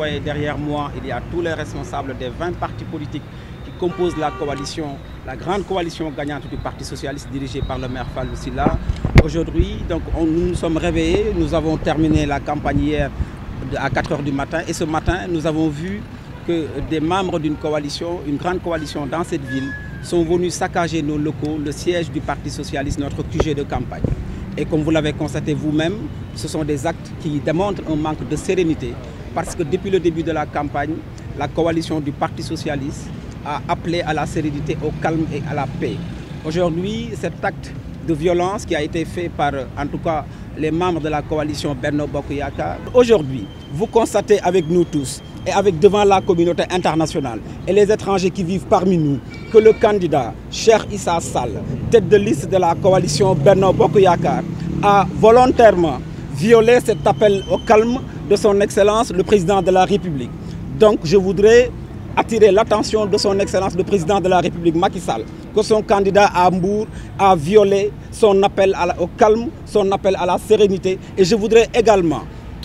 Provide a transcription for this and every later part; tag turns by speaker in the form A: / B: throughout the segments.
A: voyez derrière moi, il y a tous les responsables des 20 partis politiques qui composent la coalition, la grande coalition gagnante du Parti socialiste dirigée par le maire Fallou Sylla. Aujourd'hui, nous nous sommes réveillés, nous avons terminé la campagne hier à 4 h du matin et ce matin, nous avons vu que des membres d'une coalition, une grande coalition dans cette ville, sont venus saccager nos locaux, le siège du Parti socialiste, notre QG de campagne. Et comme vous l'avez constaté vous-même, ce sont des actes qui démontrent un manque de sérénité parce que depuis le début de la campagne, la coalition du Parti socialiste a appelé à la sérénité, au calme et à la paix. Aujourd'hui, cet acte de violence qui a été fait par, en tout cas, les membres de la coalition Benno Bokk Yakaar. Aujourd'hui, vous constatez avec nous tous et avec devant la communauté internationale et les étrangers qui vivent parmi nous que le candidat Cheikh Issa Sall, tête de liste de la coalition Benno Bokk Yakaar, a volontairement violé cet appel au calme de son Excellence le Président de la République. Donc je voudrais attirer l'attention de son Excellence le Président de la République Macky Sall, que son candidat à Mbour a violé son appel au calme, son appel à la sérénité. Et je voudrais également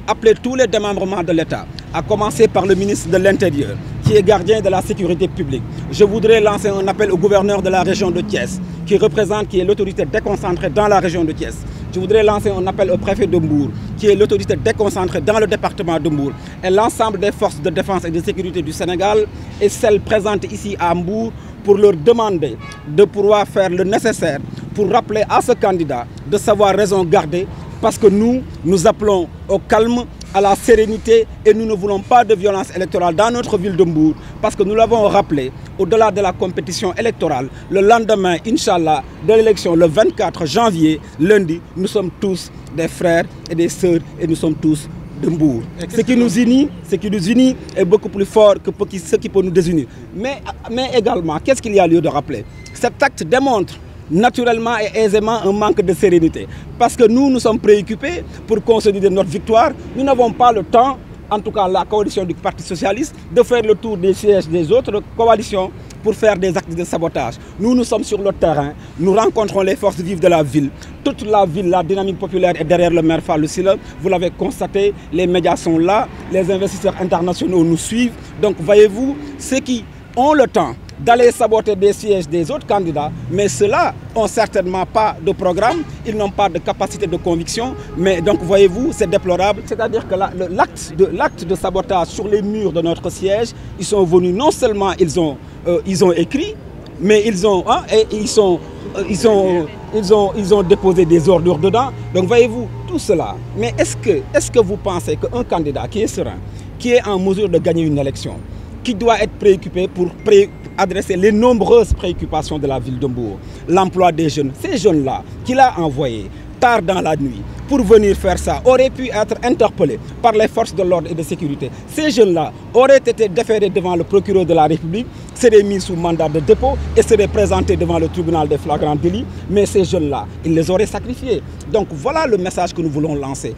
A: appeler tous les démembrements de l'État, à commencer par le ministre de l'Intérieur, qui est gardien de la sécurité publique. Je voudrais lancer un appel au gouverneur de la région de Thiès, qui est l'autorité déconcentrée dans la région de Thiès. Je voudrais lancer un appel au préfet de Mbour, qui est l'autorité déconcentrée dans le département de Mbour, et l'ensemble des forces de défense et de sécurité du Sénégal, et celles présentes ici à Mbour, pour leur demander de pouvoir faire le nécessaire pour rappeler à ce candidat de savoir raison garder, parce que nous appelons au calme, à la sérénité et nous ne voulons pas de violence électorale dans notre ville de Mbour parce que nous l'avons rappelé, au-delà de la compétition électorale, le lendemain, Inch'Allah, de l'élection, le 24 janvier, lundi, nous sommes tous des frères et des sœurs et nous sommes tous de Mbour. Ce qui nous unit est beaucoup plus fort que ce qui peut nous désunir. Mais également, qu'est-ce qu'il y a lieu de rappeler? Cet acte démontre naturellement et aisément un manque de sérénité. Parce que nous sommes préoccupés pour consolider notre victoire. Nous n'avons pas le temps, en tout cas la coalition du Parti socialiste, de faire le tour des sièges des autres coalitions pour faire des actes de sabotage. Nous sommes sur le terrain, nous rencontrons les forces vives de la ville. Toute la ville, la dynamique populaire est derrière le maire Fallou Sylla. Vous l'avez constaté, les médias sont là, les investisseurs internationaux nous suivent. Donc voyez-vous, ceux qui ont le temps d'aller saboter des sièges des autres candidats, mais ceux-là n'ont certainement pas de programme, ils n'ont pas de capacité de conviction, mais donc voyez-vous, c'est déplorable. C'est-à-dire que l'acte de sabotage sur les murs de notre siège, ils sont venus, non seulement ils ont écrit, mais ils ont déposé des ordures dedans. Donc voyez-vous, tout cela. Mais est-ce que vous pensez qu'un candidat qui est serein, qui est en mesure de gagner une élection, qui doit être préoccupé pour adresser les nombreuses préoccupations de la ville de Mbour, l'emploi des jeunes, ces jeunes-là qu'il a envoyés tard dans la nuit pour venir faire ça, auraient pu être interpellés par les forces de l'ordre et de sécurité. Ces jeunes-là auraient été déférés devant le procureur de la République, seraient mis sous mandat de dépôt et seraient présentés devant le tribunal des flagrants délits. Mais ces jeunes-là, ils les auraient sacrifiés. Donc voilà le message que nous voulons lancer.